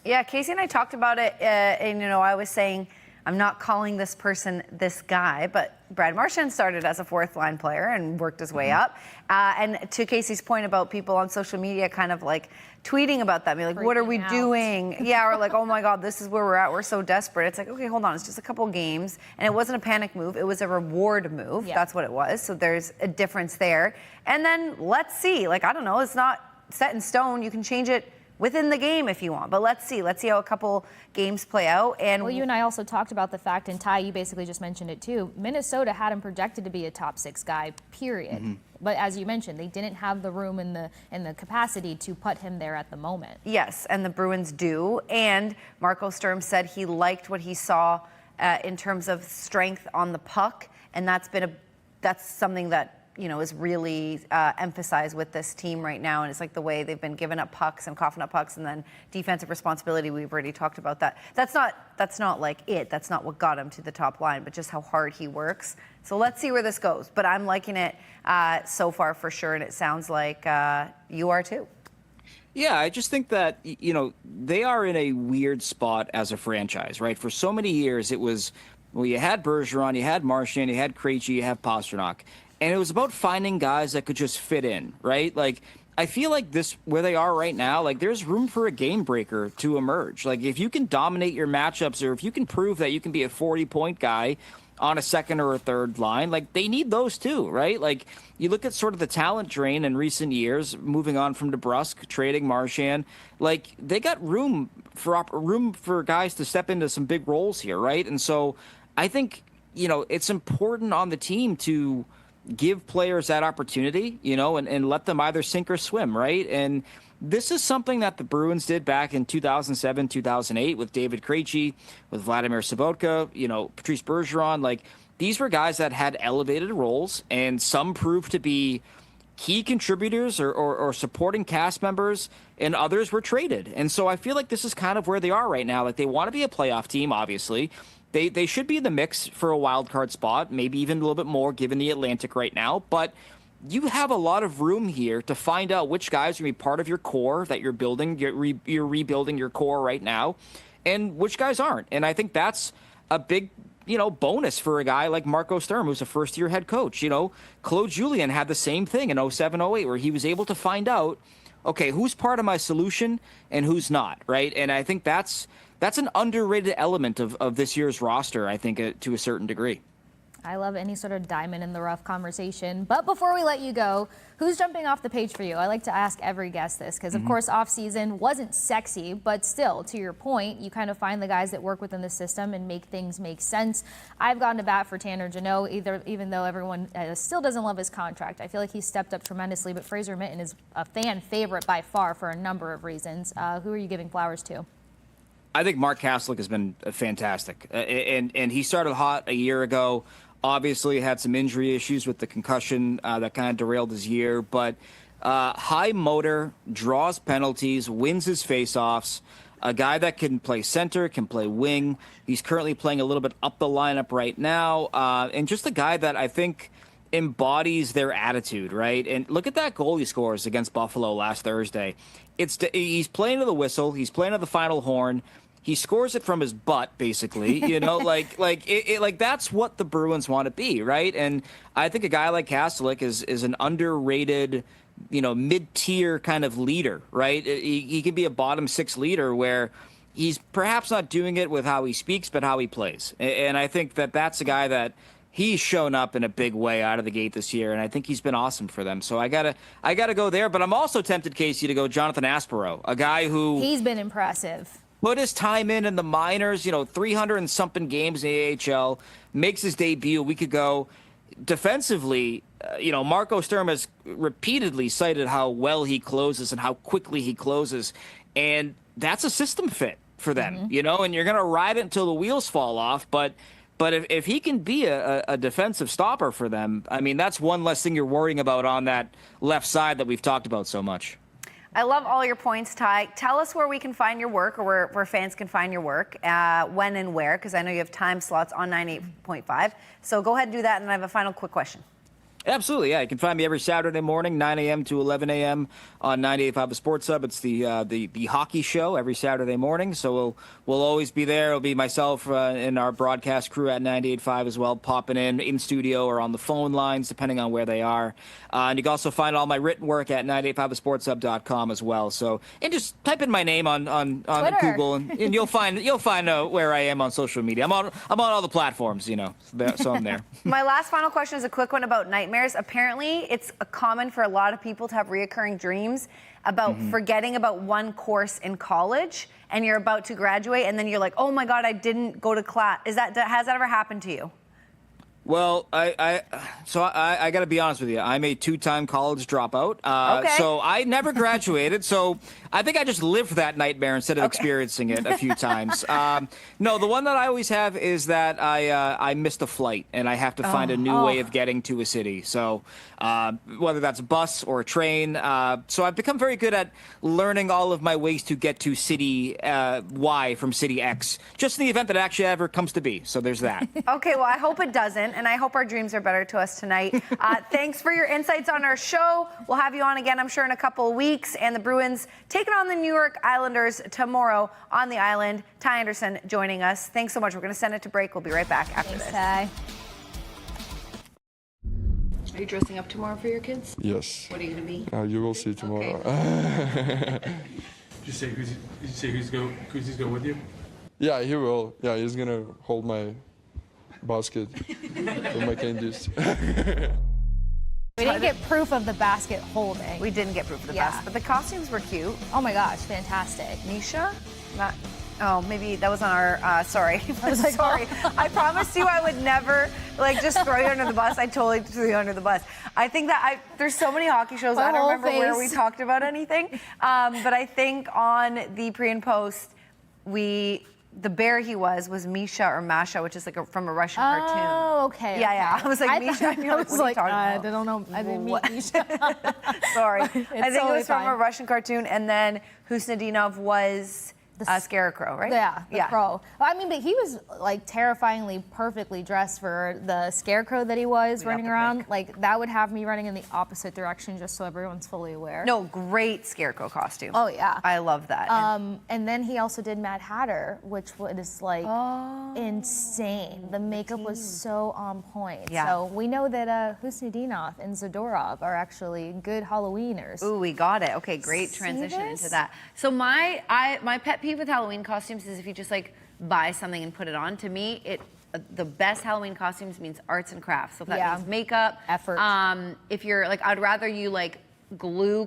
Yeah, Casey and I talked about it, and, you know, I was saying I'm not calling this person this guy, but Brad Marchand started as a 4th line player and worked his way up. And to Casey's point about people on social media kind of like tweeting about that, like, what are we doing? Yeah, or like, oh my God, this is where we're at. We're so desperate. It's like, okay, hold on. It's just a couple games. And it wasn't a panic move. It was a reward move. Yeah. That's what it was. So there's a difference there. And then let's see. Like, I don't know. It's not set in stone. You can change it within the game if you want. But let's see how a couple games play out. And well, you and I also talked about the fact, and Ty, you basically just mentioned it too, Minnesota had him projected to be a top 6 guy, period. But as you mentioned, they didn't have the room and the capacity to put him there at the moment. Yes, and the Bruins do. And Marco Sturm said he liked what he saw in terms of strength on the puck, and that's something that, you know, is really emphasized with this team right now. And it's like the way they've been giving up pucks and coughing up pucks, and then defensive responsibility. We've already talked about that. That's not like it. That's not what got him to the top line, but just how hard he works. So let's see where this goes. But I'm liking it so far for sure. And it sounds like you are too. Yeah, I just think that, you know, they are in a weird spot as a franchise, right? For so many years, it was, well, you had Bergeron, you had Marchand, you had Krejci, you had Pasternak. And it was about finding guys that could just fit in, right? Like, I feel like this, where they are right now, like, there's room for a game breaker to emerge. Like, if you can dominate your matchups, or if you can prove that you can be a 40-point guy on a second or a third line, like, they need those too, right? Like, you look at sort of the talent drain in recent years, moving on from DeBrusk, trading Marchand, like, they got room for guys to step into some big roles here, right? And so I think, you know, it's important on the team to give players that opportunity, you know, and let them either sink or swim, right? And this is something that the Bruins did back in 2007, 2008 with David Krejci, with Vladimir Sobotka, you know, Patrice Bergeron. Like, these were guys that had elevated roles, and some proved to be key contributors or supporting cast members and others were traded. And so I feel like this is kind of where they are right now. Like, they want to be a playoff team, obviously. They should be in the mix for a wild card spot, maybe even a little bit more given the Atlantic right now. But you have a lot of room here to find out which guys are going to be part of your core that you're building. You're rebuilding your core right now, and which guys aren't. And I think that's a big bonus for a guy like Marco Sturm, who's a first-year head coach. Claude Julien had the same thing in 07-08, where he was able to find out, okay, who's part of my solution and who's not, right? And I think that's an underrated element of this year's roster, I think, to a certain degree. I love any sort of diamond in the rough conversation. But before we let you go, who's jumping off the page for you? I like to ask every guest this because, of course, off-season wasn't sexy, but still, to your point, you kind of find the guys that work within the system and make things make sense. I've gone to bat for Tanner Jeannot, even though everyone still doesn't love his contract. I feel like he's stepped up tremendously, but Fraser Minten is a fan favorite by far for a number of reasons. Who are you giving flowers to? I think Mark Kastelic has been fantastic, and he started hot a year ago. Obviously had some injury issues with the concussion that kind of derailed his year, but high motor, draws penalties, wins his faceoffs, a guy that can play center, can play wing. He's currently playing a little bit up the lineup right now, and just a guy that I think embodies their attitude, right? And look at that goal he scores against Buffalo last Thursday. He's playing to the whistle. He's playing to the final horn. He scores it from his butt, basically. Like that's what the Bruins want to be, right? And I think a guy like Kastelic is an underrated, mid-tier kind of leader, right? He could be a bottom six leader where he's perhaps not doing it with how he speaks, but how he plays. And I think that's a guy that he's shown up in a big way out of the gate this year, and I think he's been awesome for them. So I gotta go there. But I'm also tempted, Casey, to go Jonathan Aspero, a guy who he's been impressive. Put his time in the minors, 300 and something games in the AHL, makes his debut a week ago. Defensively, Marco Sturm has repeatedly cited how well he closes and how quickly he closes. And that's a system fit for them, and you're going to ride it until the wheels fall off. But if he can be a defensive stopper for them, I mean, that's one less thing you're worrying about on that left side that we've talked about so much. I love all your points, Ty. Tell us where we can find your work, or where fans can find your work, when and where, because I know you have time slots on 98.5. So go ahead and do that, and then I have a final quick question. Absolutely, yeah. You can find me every Saturday morning, 9 a.m. to 11 a.m. on 98.5 The Sports Hub. It's the hockey show every Saturday morning, so we'll always be there. It'll be myself and our broadcast crew at 98.5 as well, popping in studio or on the phone lines, depending on where they are. And you can also find all my written work at 98.5thesportshub.com as well. So, and just type in my name on Google, and you'll find where I am on social media. I'm on all the platforms, so I'm there. My last final question is a quick one about nightmares. Apparently, it's common for a lot of people to have reoccurring dreams about forgetting about one course in college, and you're about to graduate, and then you're like, oh my God, I didn't go to class. Has that ever happened to you? Well, I got to be honest with you. I'm a two-time college dropout, Okay. So I never graduated. So I think I just lived that nightmare instead of experiencing it a few times. No, the one that I always have is that I missed a flight and I have to find a new way of getting to a city. So whether that's a bus or a train. So I've become very good at learning all of my ways to get to city Y from city X, just in the event that it actually ever comes to be. So there's that. Okay, well, I hope it doesn't, and I hope our dreams are better to us tonight. Thanks for your insights on our show. We'll have you on again, I'm sure, in a couple of weeks. And the Bruins taking on the New York Islanders tomorrow on the island. Ty Anderson joining us. Thanks so much. We're going to send it to break. We'll be right back after this. Ty. Are you dressing up tomorrow for your kids? Yes. What are you going to be? You will see tomorrow. Okay. Did you say who's going with you? Yeah, he will. Yeah, he's gonna hold my basket with my candies. We didn't get proof of the basket holding. We didn't get proof of the basket, but the costumes were cute. Oh my gosh, fantastic. Nisha? Not. Oh, maybe that was on our, sorry. I was like, sorry. I promised you I would never, just throw you under the bus. I totally threw you under the bus. I think that there's so many hockey shows, I don't remember where we talked about anything. But I think on the pre and post, we the bear he was Misha or Masha, which is like from a Russian cartoon. Oh, okay. Yeah, okay. I was like, Misha, and you're like, what are you talking I about? don't know. I didn't meet Misha. Sorry. I think it totally was from fine. a Russian cartoon, and then Husnudinov was a scarecrow, right? Yeah, the crow. Well, I mean, but he was like terrifyingly perfectly dressed for the scarecrow that he was running around. Like that would have me running in the opposite direction, just so everyone's fully aware. No, great scarecrow costume. Oh yeah. I love that. And then he also did Mad Hatter, which was like insane. The makeup was so on point. Yeah. So we know that Husnudinov and Zadorov are actually good Halloweeners. Ooh, we got it. Okay, great See transition this? into that. So my pet peeve with Halloween costumes is if you just like buy something and put it on. To me, the best Halloween costumes means arts and crafts. So if that means makeup, effort. If you're like, I'd rather you like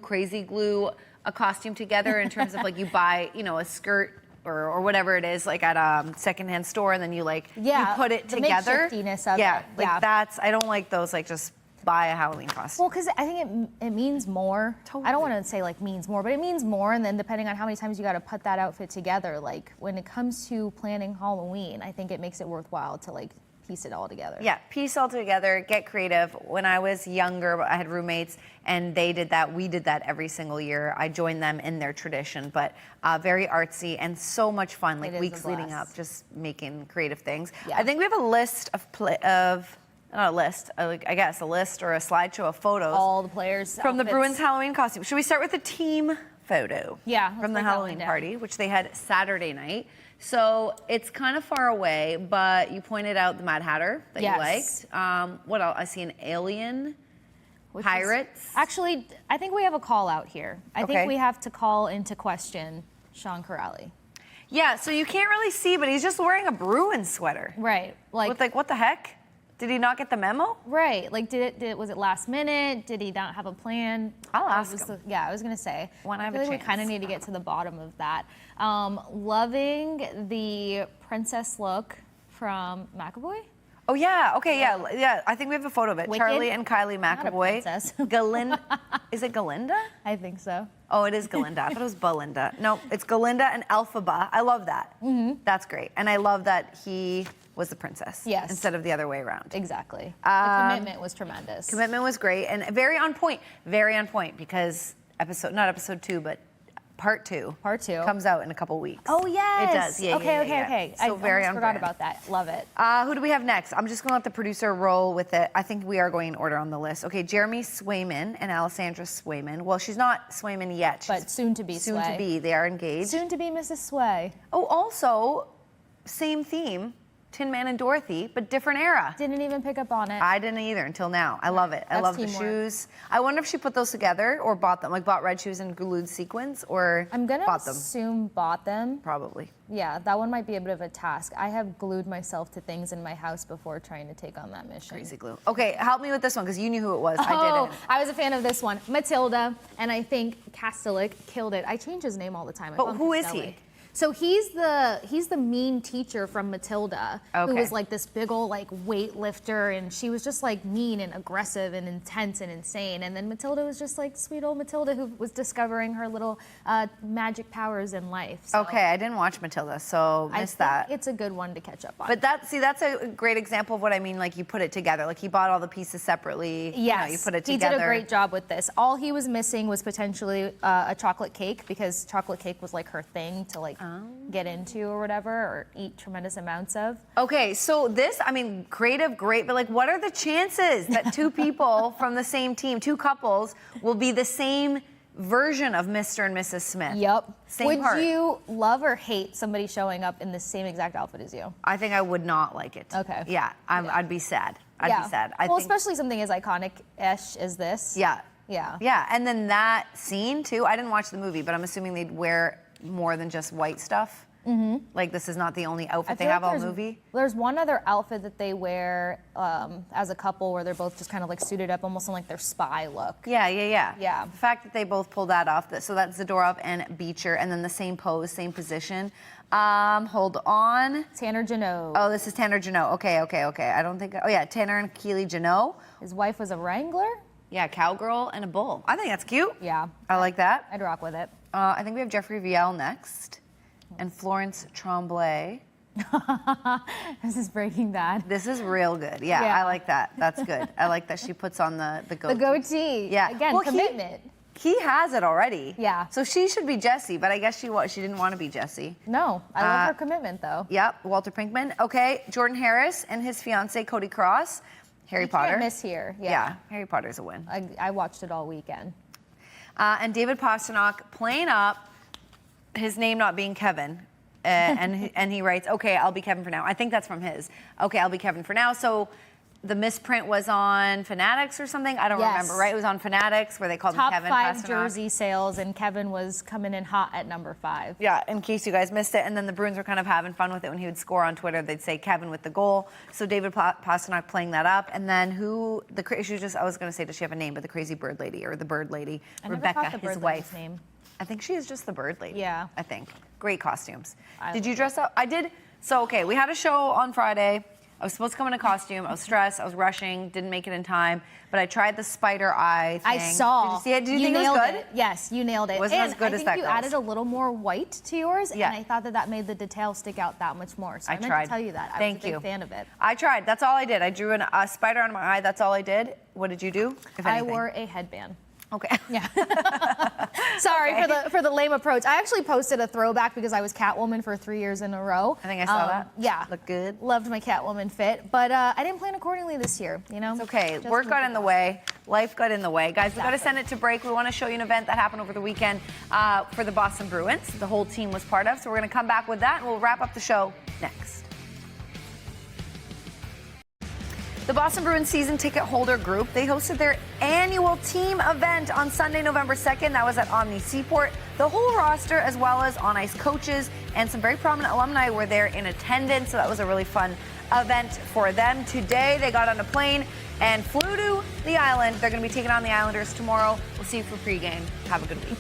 crazy glue a costume together in terms of like you buy, you know, a skirt or whatever it is, like at a secondhand store, and then you like you put it the together. makeshiftiness of yeah, it. like that's I don't like those like just buy a Halloween costume. Well, because I think it means more. Totally. I don't want to say like means more, but it means more. And then depending on how many times you got to put that outfit together, like when it comes to planning Halloween, I think it makes it worthwhile to like piece it all together. Yeah, piece all together, get creative. When I was younger, I had roommates and they did that. We did that every single year. I joined them in their tradition, but very artsy and so much fun, like It is a weeks leading blast. up, just making creative things. Yeah. I think we have a list not a list, I guess a list or a slideshow of photos All the players from the outfits. Bruins Halloween costume. Should we start with the team photo? Yeah, let's From the break that one Halloween down. party, which they had Saturday night. So it's kind of far away, but you pointed out the Mad Hatter that Yes. you liked. What else? I see an alien. Which Pirates. is- actually, I think we have a call out here. I Okay. think we have to call into question Sean Corrali. Yeah, so you can't really see, but he's just wearing a Bruins sweater. Right. Like What the heck? Did he not get the memo? right. Like was it last minute? Did he not have a plan? I'll What ask was him. yeah, I was gonna say. When I have a feel like chance. we kind of need to get to the bottom of that. Loving the princess look from McAvoy. Oh yeah, okay, yeah. I think we have a photo of it. Wicked? Charlie and Kylie Not a McAvoy. princess. Galinda. Is it Galinda? I think so. Oh, it is Galinda. I thought it was Belinda. No, it's Galinda and Elphaba. I love that. Mm-hmm. That's great. And I love that he was the princess. Yes. Instead of the other way around. Exactly. The commitment was tremendous. Commitment was great and very on point. Very on point because not episode 2, but part 2. Part 2 comes out in a couple weeks. Oh yes. It does. Yeah. Okay. So I very almost on forgot brand. about that. Love it. Who do we have next? I'm just going to let the producer roll with it. I think we are going in order on the list. Okay, Jeremy Swayman and Alessandra Swayman. Well, she's not Swayman yet. But soon to be Soon Sway. to be. They are engaged. Soon to be Mrs. Sway. Oh, also, same theme, Tin Man and Dorothy, but different era. Didn't even pick up on it. I didn't either until now. I love it. I That's love the teamwork. shoes. I wonder if she put those together or bought them, like bought red shoes and glued sequins, or I'm gonna bought them. assume bought them. Probably. Yeah, that one might be a bit of a task. I have glued myself to things in my house before trying to take on that mission. Crazy glue. Okay, help me with this one because you knew who it was. I Oh, didn't. I was a fan of this one. Matilda, and I think Kastelik killed it. I change his name all the time. I But call him who is he? Kastelik. So he's the mean teacher from Matilda, who Okay. was like this big old like weightlifter, and she was just like mean and aggressive and intense and insane. And then Matilda was just like sweet old Matilda who was discovering her little magic powers in life. So Okay, I didn't watch Matilda, so I missed think that. it's a good one to catch up on. But that's a great example of what I mean. Like you put it together. Like he bought all the pieces separately. Yes, you put it he together. did a great job with this. All he was missing was potentially a chocolate cake because chocolate cake was like her thing to like get into or whatever or eat tremendous amounts of. Okay, so this, I mean, creative, great, but like, what are the chances that two people from the same team, two couples, will be the same version of Mr. and Mrs. Smith? Yep. Same Would part. you love or hate somebody showing up in the same exact outfit as you? I think I would not like it. Okay. Yeah, I'd be sad. I'd be sad. I well, think, especially something as iconic-ish as this. Yeah. Yeah. Yeah, and then that scene too, I didn't watch the movie, but I'm assuming they'd wear more than just white stuff. Mm-hmm. Like this is not the only outfit they feel have like all there's- movie. There's one other outfit that they wear as a couple where they're both just kind of like suited up, almost in like their spy look. Yeah. Yeah. The fact that they both pulled that off, so that's Zadorov and Beecher, and then the same pose, same position. Hold on. Tanner Janot. Oh, this is Tanner Janot. Okay. I don't think. Oh yeah, Tanner and Keely Janot. His wife was a wrangler. Yeah, cowgirl and a bull. I think that's cute. Yeah. I like that. I'd rock with it. I think we have Jeffrey Viel next. and Florence Tremblay. This is Breaking Bad. This is real good. Yeah, Yeah. I like that. That's good. I like that she puts on the goatee. The goatee. Yeah. Again, Well, commitment. He has it already. Yeah. So she should be Jessie, but I guess she didn't want to be Jessie. No, I love her commitment, though. Yep, Walter Pinkman. Okay, Jordan Harris and his fiance Cody Cross. Harry Potter. Can't miss here. Yeah, Harry Potter's a win. I watched it all weekend. And David Pastrnak playing up his name not being Kevin. And he writes, okay, I'll be Kevin for now. I think that's from his. Okay, I'll be Kevin for now. So the misprint was on Fanatics or something? I don't remember, right? It was on Fanatics where they called him Kevin Top 5 Pastrnak. jersey sales, and Kevin was coming in hot at number 5. Yeah, in case you guys missed it. And then the Bruins were kind of having fun with it when he would score on Twitter. They'd say Kevin with the goal. So David Pastrnak playing that up. And then I was going to say, does she have a name? But the crazy bird lady or the bird lady, I never Rebecca, caught the his bird wife. lady's name. I think she is just the bird lady. Yeah. I think. Great costumes. I Did you love dress up? I did. So, okay, we had a show on Friday. I was supposed to come in a costume. I was stressed. I was rushing. Didn't make it in time. But I tried the spider eye thing. I saw. Did you see it? Did you think it was good? Yes, you nailed it. Wasn't and as good I as think that you girl's. added a little more white to yours, Yeah. and I thought that made the detail stick out that much more. So I meant tried. to tell you that. Thank I was a you. big fan of it. I tried. That's all I did. I drew a spider on my eye. That's all I did. What did you do? If I anything? wore a headband. Okay. Yeah. Sorry for the lame approach. I actually posted a throwback because I was Catwoman for 3 years in a row. I think I saw that. Yeah. Looked good. Loved my Catwoman fit, but I didn't plan accordingly this year. You know. It's okay. Just Work got moved in the on. way. Life got in the way. Guys, we got to send it to break. We want to show you an event that happened over the weekend for the Boston Bruins. The whole team was part of. So we're going to come back with that, and we'll wrap up the show next. The Boston Bruins season ticket holder group, they hosted their annual team event on Sunday, November 2nd. That was at Omni Seaport. The whole roster, as well as on-ice coaches and some very prominent alumni, were there in attendance. So that was a really fun event for them. Today, they got on a plane and flew to the island. They're going to be taking on the Islanders tomorrow. We'll see you for pregame. Have a good week.